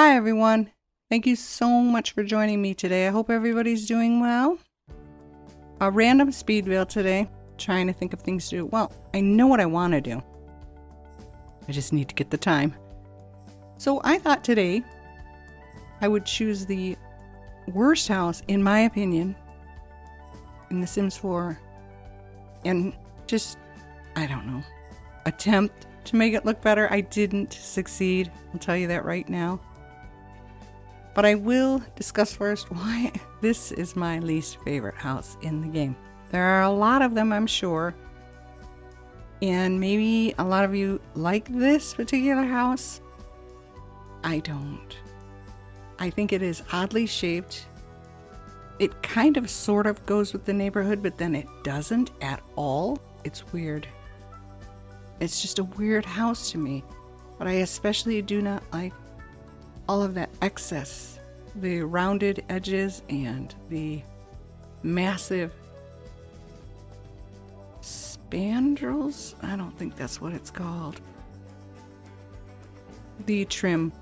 Hi everyone. Thank you so much for joining me today. I hope everybody's doing well. A random speed build today, trying to think of things to do. Well, I know what I want to do. I just need to get the time. So I thought today I would choose the worst house, in my opinion, in The Sims 4 and just, I don't know, attempt to make it look better. I didn't succeed. I'll tell you that right now. But I will discuss first why this is my least favorite house in the game. There are a lot of them, I'm sure. And maybe a lot of you like this particular house. I don't. I think it is oddly shaped. It kind of sort of goes with the neighborhood, but then it doesn't at all. It's weird. It's just a weird house to me. But I especially do not like all of that excess, the rounded edges and the massive spandrels. I don't think that's what it's called. The trim.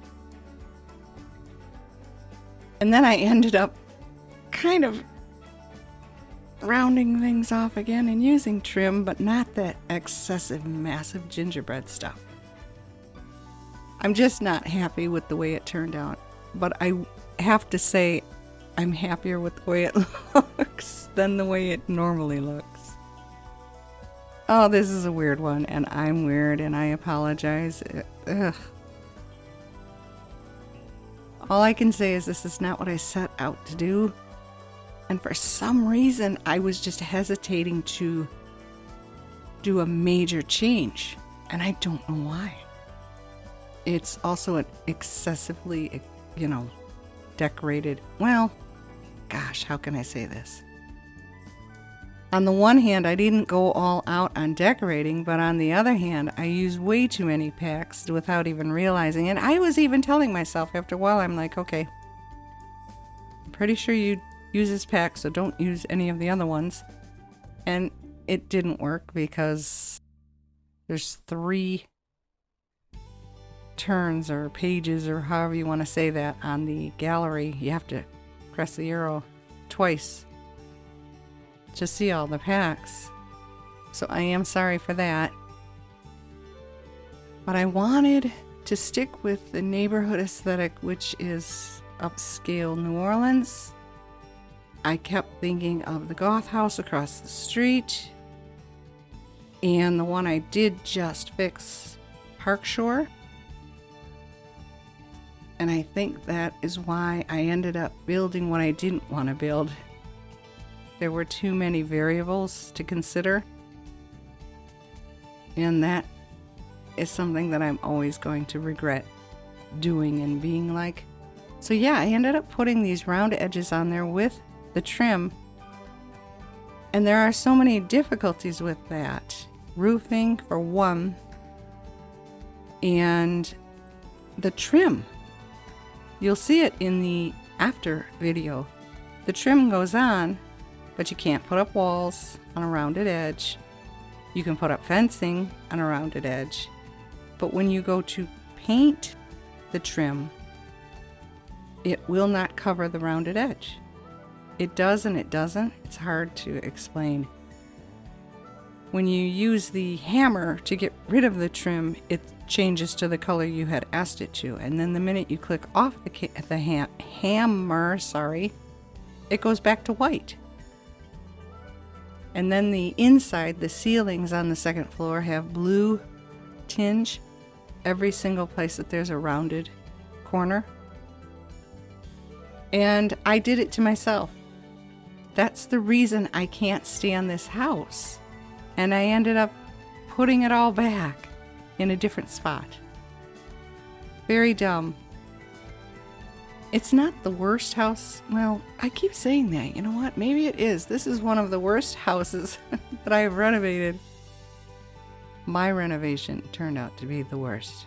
And then I ended up kind of rounding things off again and using trim, but not that excessive massive gingerbread stuff. I'm just not happy with the way it turned out, but I have to say I'm happier with the way it looks than the way it normally looks. Oh, this is a weird one, and I'm weird, and I apologize. Ugh. All I can say is this is not what I set out to do, and for some reason I was just hesitating to do a major change, and I don't know why. It's also an excessively, decorated. Well, gosh, how can I say this? On the one hand, I didn't go all out on decorating, but on the other hand, I used way too many packs without even realizing. And I was even telling myself after a while, I'm like, okay, I'm pretty sure you use this pack, so don't use any of the other ones. And it didn't work because there's 3 turns or pages or however you want to say that on the gallery. You have to press the arrow twice to see all the packs. So I am sorry for that. But I wanted to stick with the neighborhood aesthetic, which is upscale New Orleans. I kept thinking of the goth house across the street and the one I did just fix, Park Shore. And I think that is why I ended up building what I didn't want to build. There were too many variables to consider. And that is something that I'm always going to regret doing and being like. So yeah, I ended up putting these round edges on there with the trim. And there are so many difficulties with that. Roofing, for one. And the trim. You'll see it in the after video. The trim goes on, but you can't put up walls on a rounded edge. You can put up fencing on a rounded edge. But when you go to paint the trim, it will not cover the rounded edge. It does and it doesn't. It's hard to explain. When you use the hammer to get rid of the trim, it changes to the color you had asked it to. And then the minute you click off the hammer, it goes back to white. And then the inside, the ceilings on the second floor have blue tinge every single place that there's a rounded corner. And I did it to myself. That's the reason I can't stand this house. And I ended up putting it all back in a different spot. Very dumb. It's not the worst house. Well, I keep saying that. You know what? Maybe it is. This is one of the worst houses that I have renovated. My renovation turned out to be the worst.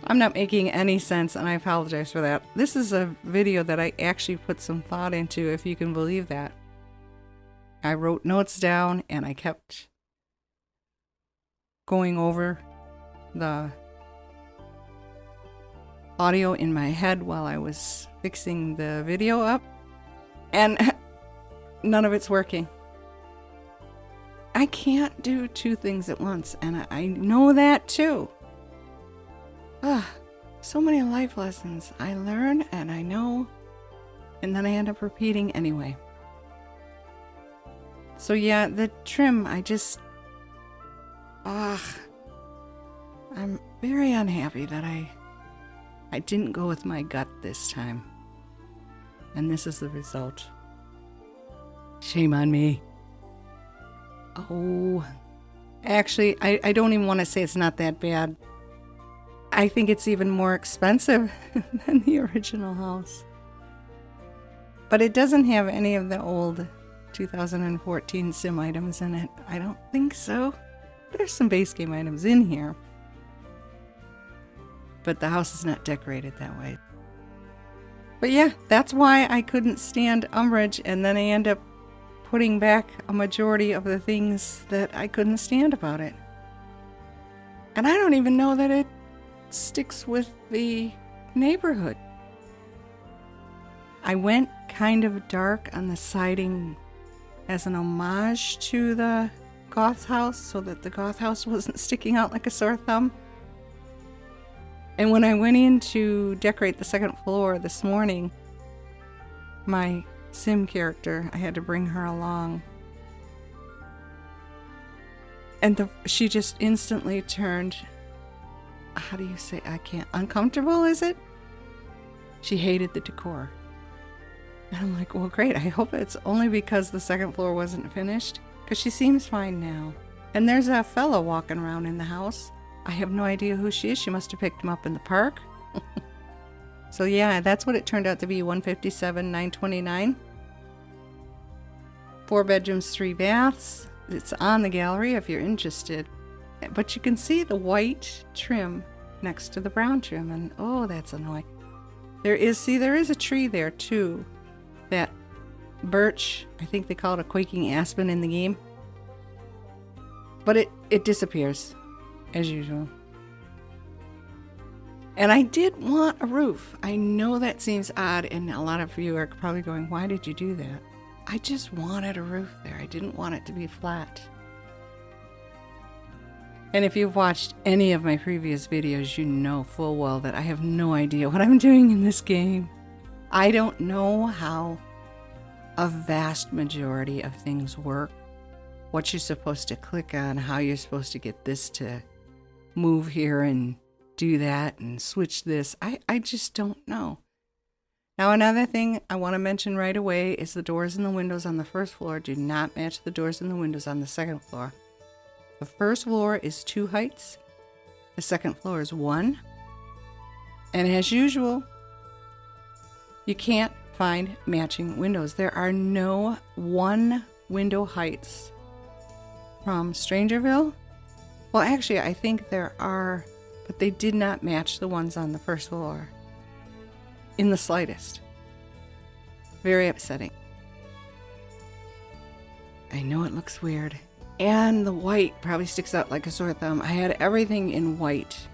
I'm not making any sense, and I apologize for that. This is a video that I actually put some thought into, if you can believe that. I wrote notes down, and I kept going over audio in my head while I was fixing the video up, and none of it's working. I can't do two things at once, and I know that too. So many life lessons I learn and I know, and then I end up repeating anyway. So yeah, the trim, I'm very unhappy that I didn't go with my gut this time. And this is the result. Shame on me. Oh, actually, I don't even want to say it's not that bad. I think it's even more expensive than the original house. But it doesn't have any of the old 2014 sim items in it. I don't think so. There's some base game items in here. But the house is not decorated that way. But yeah, that's why I couldn't stand Umbrage, and then I end up putting back a majority of the things that I couldn't stand about it. And I don't even know that it sticks with the neighborhood. I went kind of dark on the siding as an homage to the goth house so that the goth house wasn't sticking out like a sore thumb. And when I went in to decorate the second floor this morning, my sim character, I had to bring her along. And she just instantly turned, how do you say, uncomfortable, is it? She hated the decor. And I'm like, well, great. I hope it's only because the second floor wasn't finished, because she seems fine now. And there's a fella walking around in the house. I have no idea who she is. She must have picked him up in the park. So yeah, that's what it turned out to be, $157,929. 4 bedrooms, 3 baths. It's on the gallery if you're interested. But you can see the white trim next to the brown trim, and oh, that's annoying. There is a tree there too. That birch, I think they call it a quaking aspen in the game. But it disappears, as usual. And I did want a roof. I know that seems odd, and a lot of you are probably going, why did you do that? I just wanted a roof there. I didn't want it to be flat. And if you've watched any of my previous videos, you know full well that I have no idea what I'm doing in this game. I don't know how a vast majority of things work, what you're supposed to click on, how you're supposed to get this to move here and do that and switch this. I just don't know. Now, another thing I want to mention right away is the doors and the windows on the first floor do not match the doors and the windows on the second floor. The first floor is 2 heights. The second floor is 1. And as usual, you can't find matching windows. There are no 1 window heights from Strangerville. Well, actually, I think there are, but they did not match the ones on the first floor in the slightest. Very upsetting. I know it looks weird. And the white probably sticks out like a sore thumb. I had everything in white,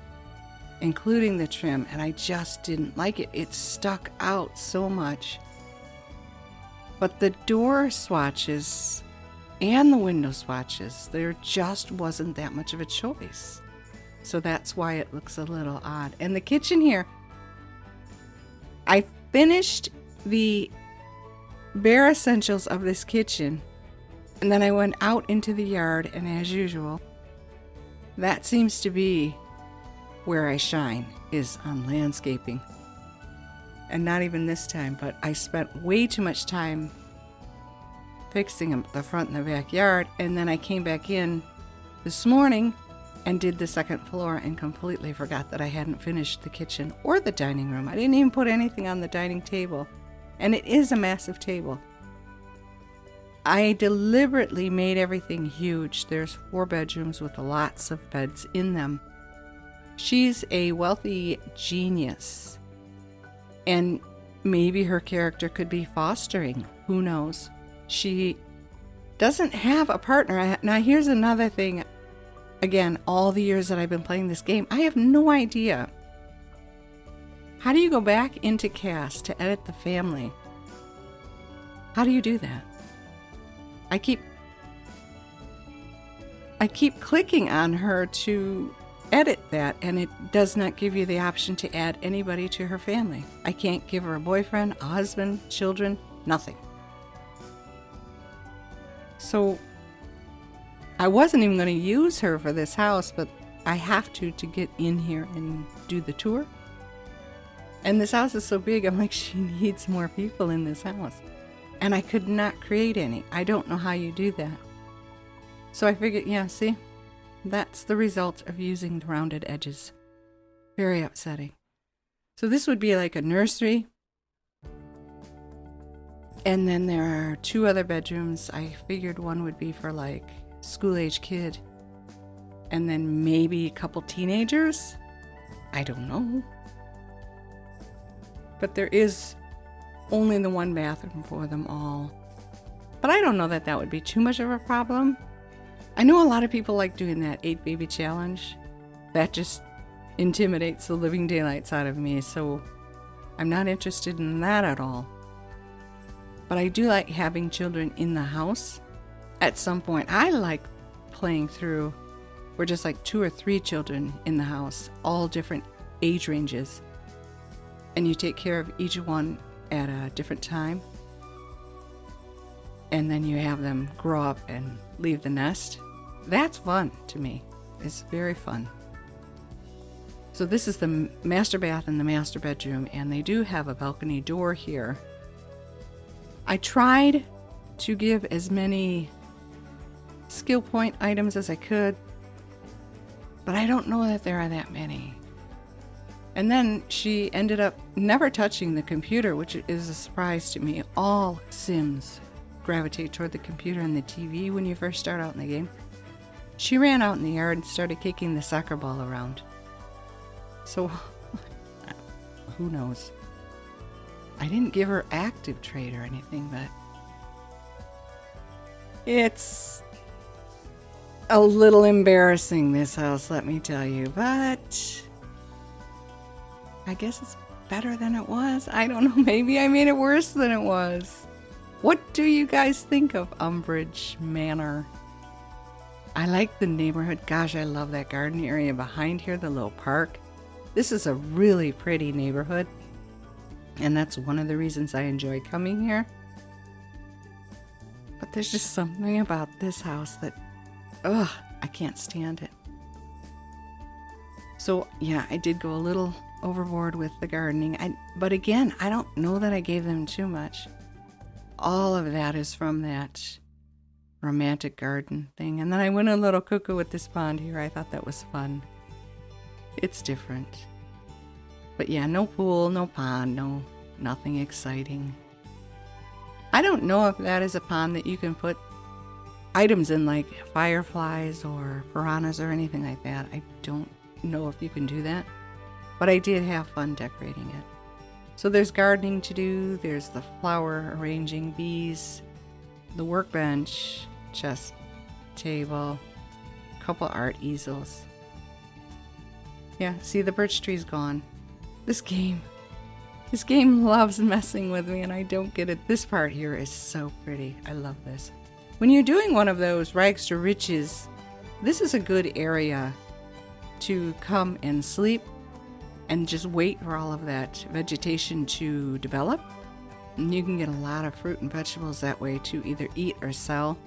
including the trim, and I just didn't like it. It stuck out so much. But the door swatches and the window swatches, there just wasn't that much of a choice. So that's why it looks a little odd. And the kitchen here, I finished the bare essentials of this kitchen, and then I went out into the yard, and as usual, that seems to be where I shine, is on landscaping. And not even this time, but I spent way too much time fixing the front and the backyard, and then I came back in this morning and did the second floor and completely forgot that I hadn't finished the kitchen or the dining room. I didn't even put anything on the dining table, and it is a massive table. I deliberately made everything huge. There's 4 bedrooms with lots of beds in them. She's a wealthy genius, and maybe her character could be fostering. Who knows? She doesn't have a partner. Now, here's another thing. Again, all the years that I've been playing this game, I have no idea How do you go back into cast to edit the family? How do you do that? I keep clicking on her to edit that, and it does not give you the option to add anybody to her family. I can't give her a boyfriend, a husband, children, nothing. So I wasn't even going to use her for this house, but I have to get in here and do the tour. And this house is so big, I'm like, she needs more people in this house. And I could not create any. I don't know how you do that. So I figured, yeah, see, that's the result of using the rounded edges. Very upsetting. So this would be like a nursery. And then there are 2 other bedrooms. I figured one would be for like school-age kid. And then maybe a couple teenagers. I don't know. But there is only the 1 bathroom for them all. But I don't know that that would be too much of a problem. I know a lot of people like doing that 8 baby challenge. That just intimidates the living daylights out of me, so I'm not interested in that at all. But I do like having children in the house. At some point, I like playing through where just like 2 or 3 children in the house, all different age ranges. And you take care of each one at a different time. And then you have them grow up and leave the nest. That's fun to me. It's very fun. So this is the master bath and the master bedroom, and they do have a balcony door here. I tried to give as many skill point items as I could, but I don't know that there are that many. And then she ended up never touching the computer, which is a surprise to me. All Sims gravitate toward the computer and the TV when you first start out in the game. She ran out in the yard and started kicking the soccer ball around. So, who knows? I didn't give her active trade or anything, but it's a little embarrassing, this house, let me tell you. But I guess it's better than it was. I don't know, maybe I made it worse than it was. What do you guys think of Umbrage Manor? I like the neighborhood. Gosh, I love that garden area behind here, the little park. This is a really pretty neighborhood, and that's one of the reasons I enjoy coming here. But there's just something about this house that, I can't stand it. So yeah, I did go a little overboard with the gardening. But again, I don't know that I gave them too much. All of that is from that romantic garden thing. And then I went a little cuckoo with this pond here. I thought that was fun. It's different. But yeah, no pool, no pond, nothing exciting. I don't know if that is a pond that you can put items in, like fireflies or piranhas or anything like that. I don't know if you can do that. But I did have fun decorating it. So there's gardening to do, there's the flower arranging, bees, the workbench, chess table, a couple art easels. Yeah, see, the birch tree's gone. This game loves messing with me, and I don't get it. This part here is so pretty. I love this. When you're doing one of those rags to riches, this is a good area to come and sleep and just wait for all of that vegetation to develop. And you can get a lot of fruit and vegetables that way to either eat or sell.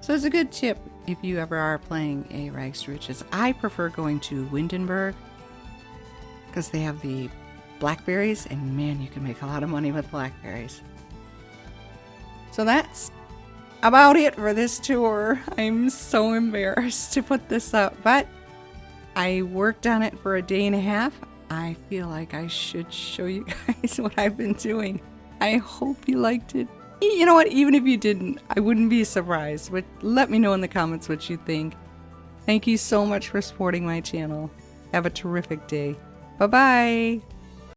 So it's a good tip if you ever are playing a rags to riches. I prefer going to Windenburg because they have the blackberries, and man, you can make a lot of money with blackberries. So that's about it for this tour. I'm so embarrassed to put this up, but I worked on it for a day and a half. I feel like I should show you guys what I've been doing. I hope you liked it. You know what? Even if you didn't, I wouldn't be surprised. But let me know in the comments what you think. Thank you so much for supporting my channel. Have a terrific day. Bye-bye.